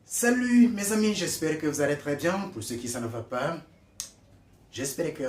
Salut mes amis, j'espère que vous allez très bien. Pour ceux qui ça ne va pas, j'espère que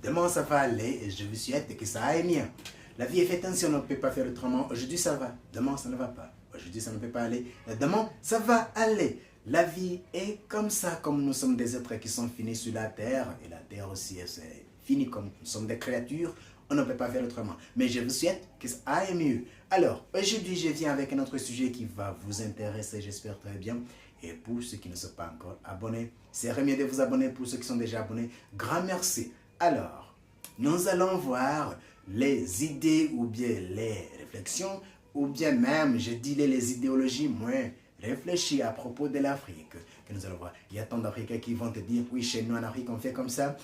demain ça va aller et je vous souhaite que ça aille bien. La vie est faite ainsi, on ne peut pas faire autrement. Aujourd'hui ça va, demain ça ne va pas. Aujourd'hui ça ne peut pas aller, et demain ça va aller. La vie est comme ça, comme nous sommes des êtres qui sont finis sur la terre, et la terre aussi est finie comme nous sommes des créatures, on ne peut pas faire autrement. Mais je vous souhaite que ça aille mieux. Alors, aujourd'hui je viens avec un autre sujet qui va vous intéresser, j'espère très bien. Et pour ceux qui ne sont pas encore abonnés, c'est mieux de vous abonner. Pour ceux qui sont déjà abonnés, grand merci. Alors, nous allons voir les idées ou bien les réflexions, ou bien même, je dis les idéologies moins réfléchies à propos de l'Afrique. Que nous allons voir. Il y a tant d'Africains qui vont te dire, oui, chez nous en Afrique, on fait comme ça.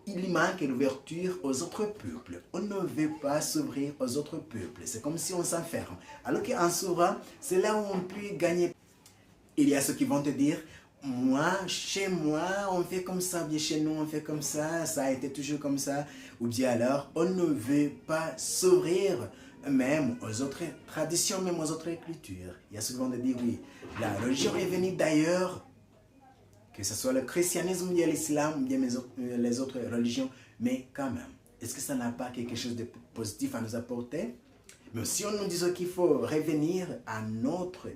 Il manque l'ouverture aux autres peuples. On ne veut pas s'ouvrir aux autres peuples. C'est comme si on s'enferme. Alors qu'en s'ouvrant, c'est là où on peut gagner. Il y a ceux qui vont te dire, moi, chez moi, on fait comme ça, bien chez nous, on fait comme ça a été toujours comme ça. Ou bien alors, on ne veut pas s'ouvrir même aux autres traditions, même aux autres cultures. Il y a ceux qui vont te dire, oui, la religion est venue d'ailleurs, que ce soit le christianisme, ou bien l'islam, ou bien les autres religions, mais quand même, est-ce que ça n'a pas quelque chose de positif à nous apporter? Mais si on nous dit qu'il faut revenir à notre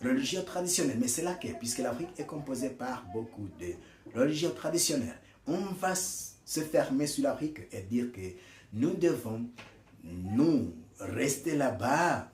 religion traditionnelle, mais c'est laquelle? Puisque l'Afrique est composée par beaucoup de religions traditionnelles. On va se fermer sur l'Afrique et dire que nous devons nous rester là-bas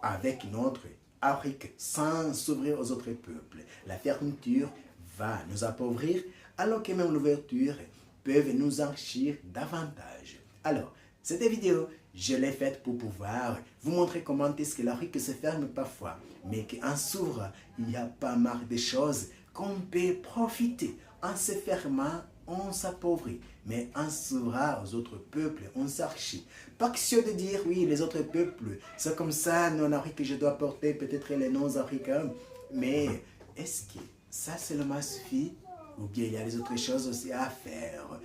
avec notre Afrique sans s'ouvrir aux autres peuples. La fermeture va nous appauvrir, alors que même l'ouverture peut nous enrichir davantage. Alors, cette vidéo, je l'ai faite pour pouvoir vous montrer comment est-ce que l'Afrique se ferme parfois, mais qu'en s'ouvre, il y a pas mal de choses qu'on peut profiter. En se fermant, on s'appauvrit, mais en s'ouvrant aux autres peuples, on s'enrichit. Pas question de dire, oui, les autres peuples, c'est comme ça, nous en Afrique, je dois porter peut-être les noms africains, mais est-ce que ça seulement suffit? Ou bien il y a les autres choses aussi à faire?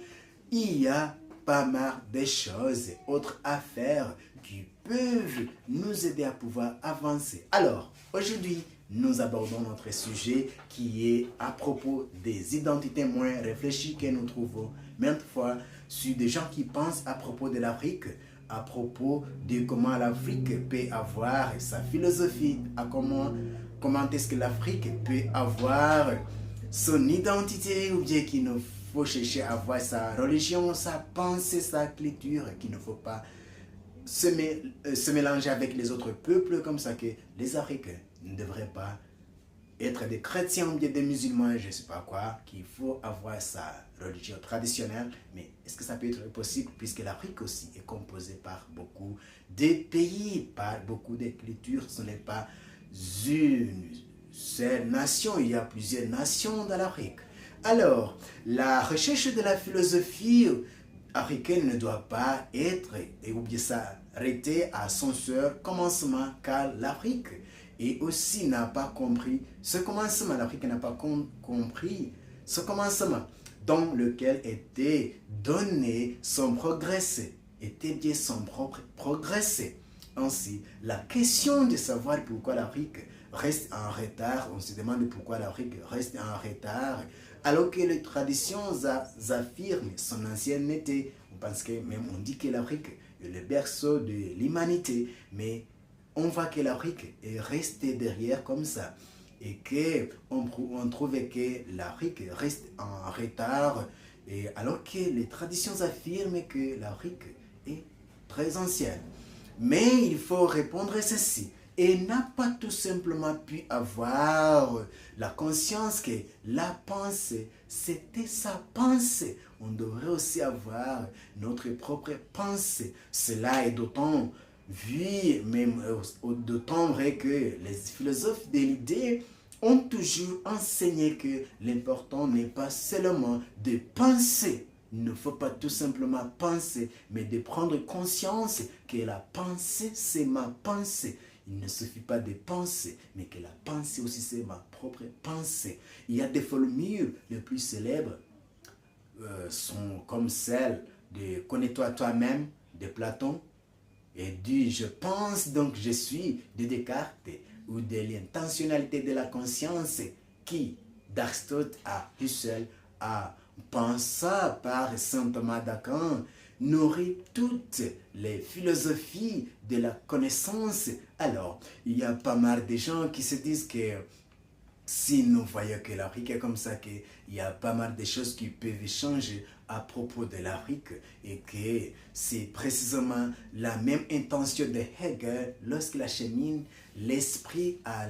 Il y a pas mal de choses autres à faire qui peuvent nous aider à pouvoir avancer. Alors, aujourd'hui, nous abordons notre sujet qui est à propos des identités moins réfléchies que nous trouvons maintes fois sur des gens qui pensent à propos de l'Afrique, à propos de comment l'Afrique peut avoir sa philosophie, à comment est-ce que l'Afrique peut avoir son identité, ou bien qu'il ne faut chercher à avoir sa religion, sa pensée, sa culture, qu'il ne faut pas se mélanger avec les autres peuples, comme ça que les Africains ne devraient pas être des chrétiens ou bien des musulmans, je ne sais pas quoi, qu'il faut avoir sa religion traditionnelle. Mais est-ce que ça peut être possible, puisque l'Afrique aussi est composée par beaucoup de pays, par beaucoup de cultures? Ce n'est pas une seule nation, il y a plusieurs nations dans l'Afrique. Alors, la recherche de la philosophie africaine ne doit pas être, ou bien s'arrêter à son seul commencement, car l'Afrique et aussi n'a pas compris ce commencement. L'Afrique n'a pas compris ce commencement dans lequel était donné son progrès, était bien son propre progrès. Ainsi, la question de savoir pourquoi l'Afrique reste en retard, on se demande pourquoi l'Afrique reste en retard, alors que les traditions affirment son ancienneté. Parce que même on dit que l'Afrique est le berceau de l'humanité, mais on voit que l'Afrique est restée derrière comme ça, et qu'on trouve que l'Afrique reste en retard, et alors que les traditions affirment que l'Afrique est très ancienne. Mais il faut répondre à ceci. Et n'a pas tout simplement pu avoir la conscience que la pensée, c'était sa pensée. On devrait aussi avoir notre propre pensée. Cela est d'autant vu, même d'autant vrai que les philosophes de l'idée ont toujours enseigné que l'important n'est pas seulement de penser. Il ne faut pas tout simplement penser, mais de prendre conscience que la pensée, c'est ma pensée. Il ne suffit pas de penser, mais que la pensée aussi, c'est ma propre pensée. Il y a des formules les plus célèbres, sont comme celle de Connais-toi toi-même de Platon, et du Je pense donc je suis de Descartes. ou de l'intentionnalité de la conscience qui, d'Aristote à Husserl, à pensa par saint Thomas d'Aquin, nourrit toutes les philosophies de la connaissance. Alors, il y a pas mal de gens qui se disent que si nous voyons que l'Afrique est comme ça, qu'il y a pas mal de choses qui peuvent changer à propos de l'Afrique et que c'est précisément la même intention de Hegel lorsqu'il achemine l'esprit à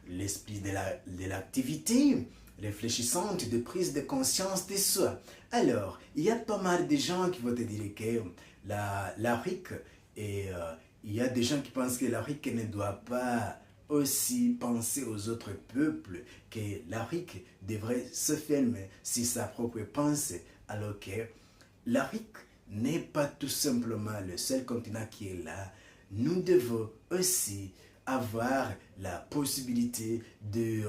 l'esprit de l'activité réfléchissante de prise de conscience de soi. Alors, il y a pas mal de gens qui vont te dire que l'Afrique, et il y a des gens qui pensent que l'Afrique ne doit pas aussi penser aux autres peuples, que l'Afrique devrait se fermer sur sa propre pensée, alors que l'Afrique n'est pas tout simplement le seul continent qui est là. Nous devons aussi avoir la possibilité de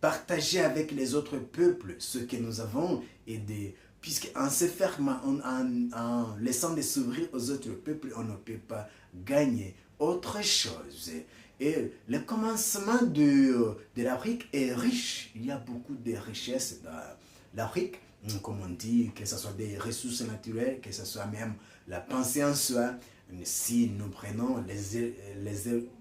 partager avec les autres peuples ce que nous avons et de, puisqu'en se fermant, en laissant de s'ouvrir aux autres peuples, on ne peut pas gagner autre chose. Et le commencement de l'Afrique est riche. Il y a beaucoup de richesses dans l'Afrique, comme on dit, que ce soit des ressources naturelles, que ce soit même la pensée en soi. Si nous prenons les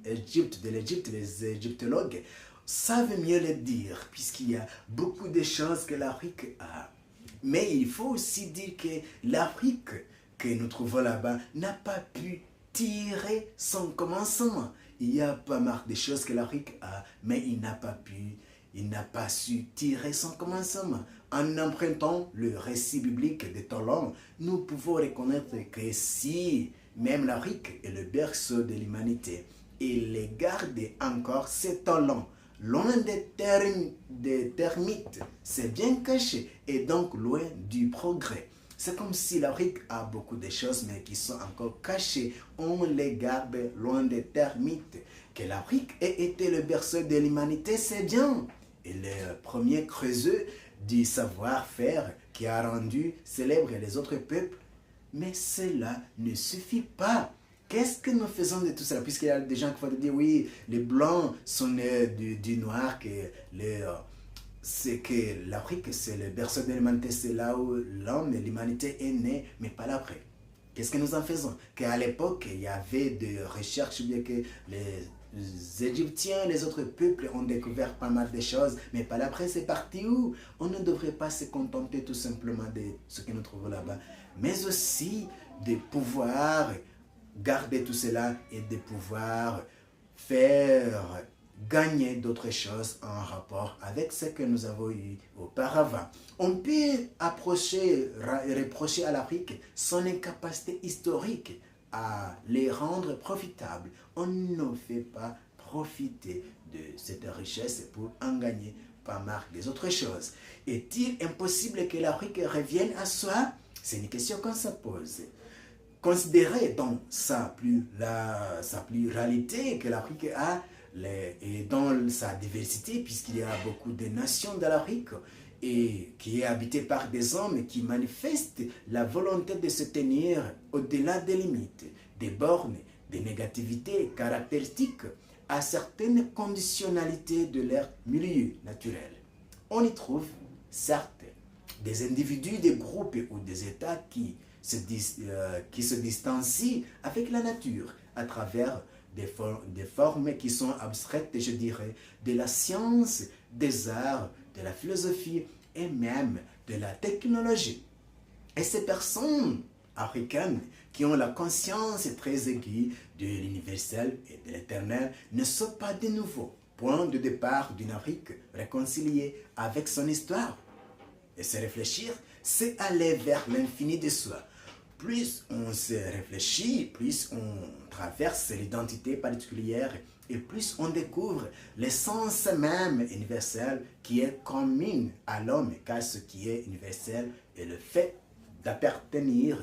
Égyptes, les égyptologues savent mieux le dire, puisqu'il y a beaucoup de choses que l'Afrique a. Mais il faut aussi dire que l'Afrique que nous trouvons là-bas n'a pas pu tirer son commencement. Il y a pas mal de choses que l'Afrique a, mais il n'a pas su tirer son commencement. En empruntant le récit biblique de Tolon, nous pouvons reconnaître que si même l'Afrique est le berceau de l'humanité, il garde encore ses talents. Loin des termites, c'est bien caché et donc loin du progrès. C'est comme si l'Afrique a beaucoup de choses mais qui sont encore cachées. On les garde loin des termites. Que l'Afrique ait été le berceau de l'humanité, c'est bien. Et le premier creuseur du savoir-faire qui a rendu célèbres les autres peuples. Mais cela ne suffit pas. Qu'est-ce que nous faisons de tout cela? Puisqu'il y a des gens qui vont dire, oui, les Blancs sont nés du Noir, c'est que l'Afrique, c'est le berceau de l'humanité, c'est là où l'homme et l'humanité est né, mais pas l'après. Qu'est-ce que nous en faisons? Qu'à l'époque, il y avait des recherches, bien que les Égyptiens, les autres peuples ont découvert pas mal de choses, mais pas l'après, c'est parti où? On ne devrait pas se contenter tout simplement de ce que nous trouvons là-bas, mais aussi de pouvoir garder tout cela et de pouvoir faire gagner d'autres choses en rapport avec ce que nous avons eu auparavant. On peut reprocher à l'Afrique son incapacité historique à les rendre profitables. On ne fait pas profiter de cette richesse pour en gagner pas mal des autres choses. Est-il impossible que l'Afrique revienne à soi? C'est une question qu'on se pose. Considérer donc sa pluralité que l'Afrique a et dans sa diversité, puisqu'il y a beaucoup de nations dans l'Afrique et qui est habitée par des hommes qui manifestent la volonté de se tenir au-delà des limites, des bornes, des négativités caractéristiques à certaines conditionnalités de leur milieu naturel. On y trouve, certes, des individus, des groupes ou des États qui se distancient avec la nature à travers des formes qui sont abstraites, je dirais, de la science, des arts, de la philosophie et même de la technologie. Et ces personnes africaines qui ont la conscience très aiguë de l'universel et de l'éternel ne sont pas de nouveau point de départ d'une Afrique réconciliée avec son histoire. Et se réfléchir, c'est aller vers l'infini de soi. Plus on se réfléchit, plus on traverse l'identité particulière et plus on découvre l'essence même universelle qui est commune à l'homme, car ce qui est universel est le fait d'appartenir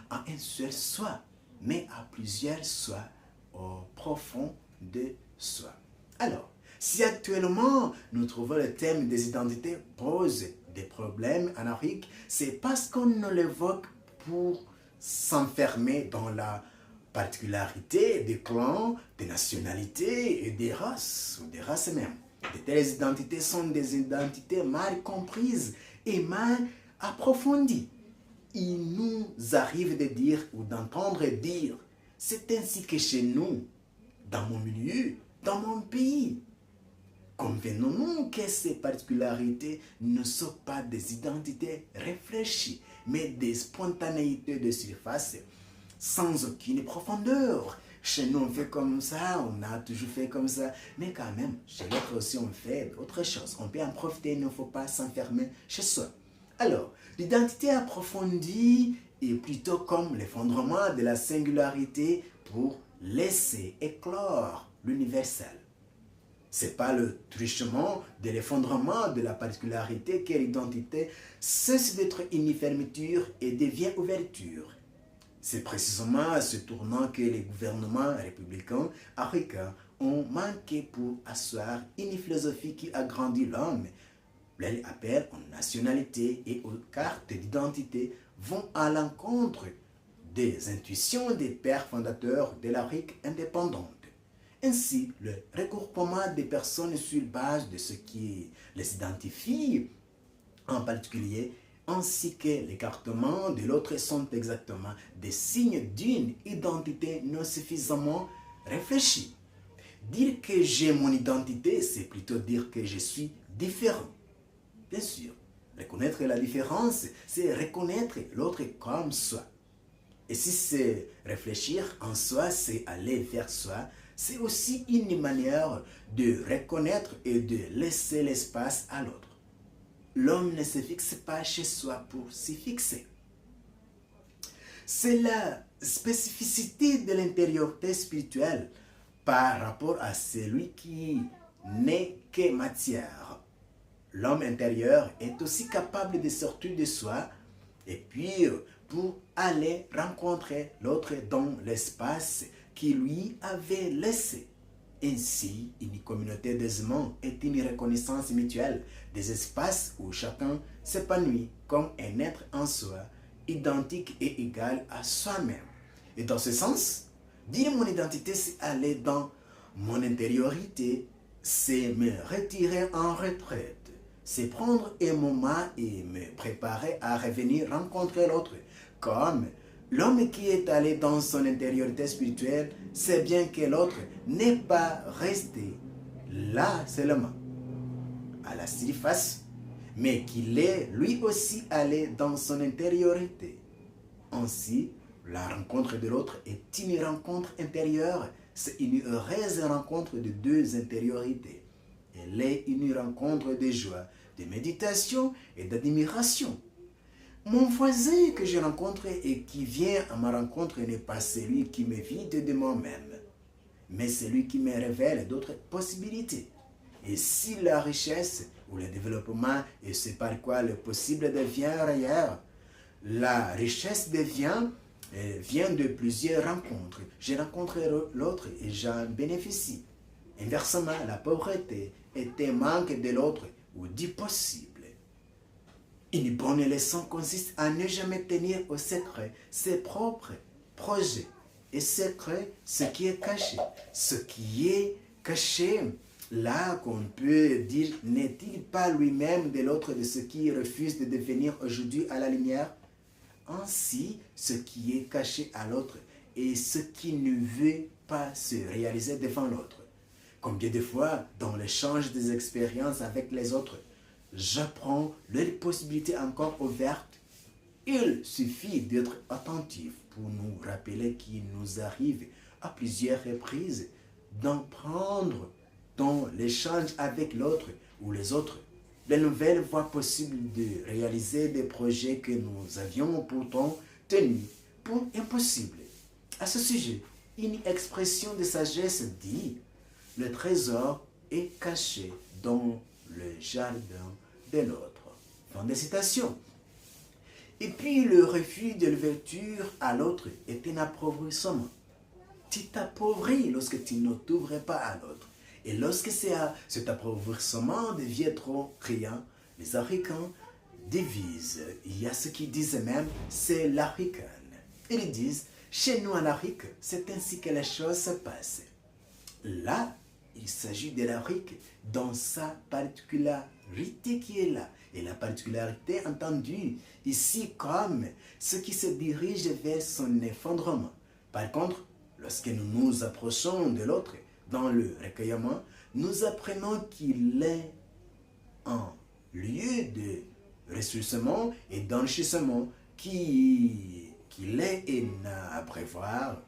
à un seul soi, mais à plusieurs soi au profond de soi. Alors, si actuellement nous trouvons le thème des identités pose des problèmes en Afrique, c'est parce qu'on ne l'évoque pour s'enfermer dans la particularités des clans, des nationalités et des races, ou des races même. De telles identités sont des identités mal comprises et mal approfondies. Il nous arrive de dire ou d'entendre dire, c'est ainsi que chez nous, dans mon milieu, dans mon pays. Convenons-nous que ces particularités ne sont pas des identités réfléchies, mais des spontanéités de surface, sans aucune profondeur. Chez nous, on fait comme ça, on a toujours fait comme ça, mais quand même, chez l'autre aussi, on fait autre chose. On peut en profiter, il ne faut pas s'enfermer chez soi. Alors, l'identité approfondie est plutôt comme l'effondrement de la singularité pour laisser éclore l'universel. Ce n'est pas le truchement de l'effondrement de la particularité que l'identité cesse d'être une fermeture et devient ouverture. C'est précisément à ce tournant que les gouvernements républicains africains ont manqué pour asseoir une philosophie qui agrandit l'homme. Les appels aux nationalités et aux cartes d'identité vont à l'encontre des intuitions des pères fondateurs de l'Afrique indépendante. Ainsi, le regroupement des personnes sur base de ce qui les identifie en particulier, ainsi que l'écartement de l'autre sont exactement des signes d'une identité non suffisamment réfléchie. Dire que j'ai mon identité, c'est plutôt dire que je suis différent. Bien sûr, reconnaître la différence, c'est reconnaître l'autre comme soi. Et si c'est réfléchir en soi, c'est aller vers soi, c'est aussi une manière de reconnaître et de laisser l'espace à l'autre. L'homme ne se fixe pas chez soi pour s'y fixer. C'est la spécificité de l'intériorité spirituelle par rapport à celui qui n'est que matière. L'homme intérieur est aussi capable de sortir de soi et puis pour aller rencontrer l'autre dans l'espace qui lui avait laissé. Ainsi, une communauté d'aisement est une reconnaissance mutuelle des espaces où chacun s'épanouit comme un être en soi, identique et égal à soi-même. Et dans ce sens, dire mon identité, c'est aller dans mon intériorité, c'est me retirer en retraite. C'est prendre un moment et me préparer à revenir rencontrer l'autre. Comme l'homme qui est allé dans son intériorité spirituelle sait bien que l'autre n'est pas resté là seulement, à la surface, mais qu'il est lui aussi allé dans son intériorité. Ainsi, la rencontre de l'autre est une rencontre intérieure. C'est une heureuse rencontre de deux intériorités. Elle est une rencontre de joie, de méditation et d'admiration. Mon voisin que je rencontre et qui vient à ma rencontre n'est pas celui qui me vide de moi-même, mais celui qui me révèle d'autres possibilités. Et si la richesse ou le développement est ce par quoi le possible devient réel, la richesse vient de plusieurs rencontres. Je rencontre l'autre et j'en bénéficie. Inversement, la pauvreté est un manque de l'autre ou du possible. Une bonne leçon consiste à ne jamais tenir au secret ses propres projets. Et secret, ce qui est caché. Ce qui est caché, là qu'on peut dire, n'est-il pas lui-même de l'autre de ce qui refuse de devenir aujourd'hui à la lumière? Ainsi, ce qui est caché à l'autre est ce qui ne veut pas se réaliser devant l'autre. Combien de fois, dans l'échange des expériences avec les autres, j'apprends les possibilités encore ouvertes. Il suffit d'être attentif pour nous rappeler qu'il nous arrive à plusieurs reprises d'en prendre dans l'échange avec l'autre ou les autres de nouvelles voies possibles de réaliser des projets que nous avions pourtant tenus pour impossibles. À ce sujet, une expression de sagesse dit « Le trésor est caché dans le jardin de l'autre. » Fin de citation. Et puis le refus de l'ouverture à l'autre est un appauvrissement. Tu t'appauvris lorsque tu ne t'ouvres pas à l'autre. Et lorsque cet appauvrissement devient trop criant, les Africains divisent. Il y a ceux qui disent même c'est l'Africaine. Ils disent Chez nous en Afrique, c'est ainsi que les choses se passent. Là, il s'agit de l'Afrique dans sa particularité qui est là. Et la particularité entendue ici comme ce qui se dirige vers son effondrement. Par contre, lorsque nous nous approchons de l'autre dans le recueillement, nous apprenons qu'il est un lieu de ressourcement et d'enrichissement qu'il est et n'a à prévoir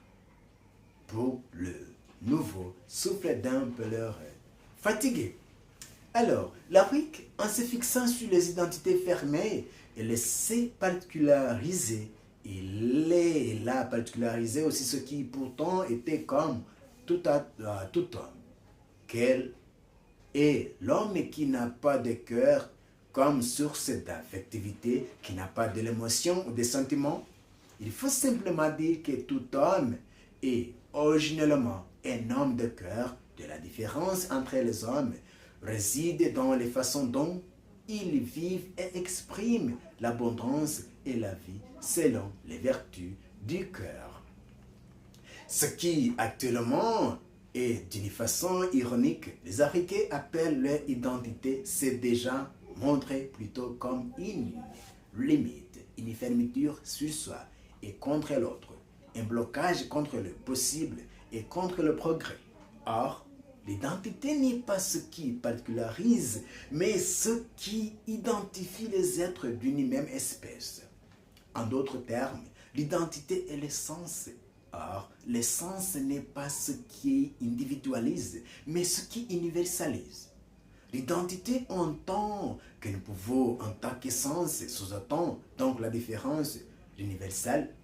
pour le nouveau souffle d'un pèlerin fatigué. Alors, l'Afrique, en se fixant sur les identités fermées, elle s'est particularisée. Il est là particularisé aussi ce qui pourtant était comme tout homme. Quel est l'homme qui n'a pas de cœur comme source d'affectivité, qui n'a pas de l'émotion ou des sentiments? Il faut simplement dire que tout homme est originellement un homme de cœur. De la différence entre les hommes réside dans les façons dont ils vivent et expriment l'abondance et la vie selon les vertus du cœur. Ce qui actuellement est d'une façon ironique, les Africains appellent leur identité, c'est déjà montré plutôt comme une limite, une fermeture sur soi et contre l'autre, un blocage contre le possible et contre le progrès. Or, l'identité n'est pas ce qui particularise, mais ce qui identifie les êtres d'une même espèce. En d'autres termes, l'identité est l'essence. Or, l'essence n'est pas ce qui individualise, mais ce qui universalise. L'identité en tant que nous pouvons, en tant qu'essence, sous-entend donc la différence, l'universel,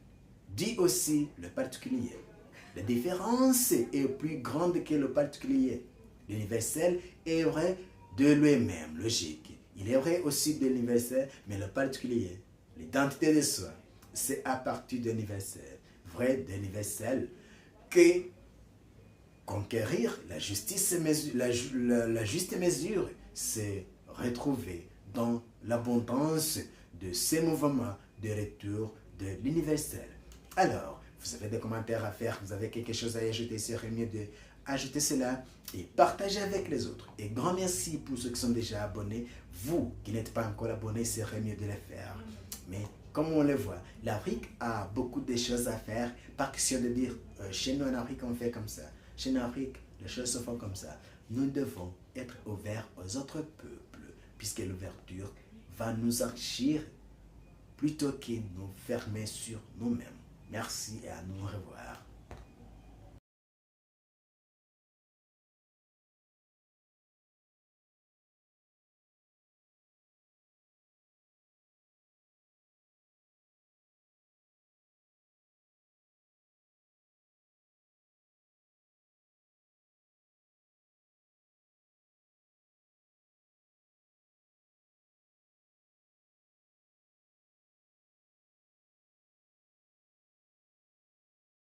dit aussi le particulier. La différence est plus grande que le particulier. L'universel est vrai de lui-même, logique. Il est vrai aussi de l'universel, mais le particulier, l'identité de soi, c'est à partir de l'universel, vrai de l'universel, que conquérir la juste mesure, c'est retrouver dans l'abondance de ces mouvements de retour de l'universel. Alors, vous avez des commentaires à faire, vous avez quelque chose à ajouter, c'est mieux d'ajouter cela et partager avec les autres. Et grand merci pour ceux qui sont déjà abonnés. Vous qui n'êtes pas encore abonnés, c'est mieux de le faire. Mais comme on le voit, l'Afrique a beaucoup de choses à faire. Pas question de dire, chez nous en Afrique, on fait comme ça. Chez nous en Afrique, les choses se font comme ça. Nous devons être ouverts aux autres peuples, puisque l'ouverture va nous enrichir plutôt que nous fermer sur nous-mêmes. Merci et à nous revoir.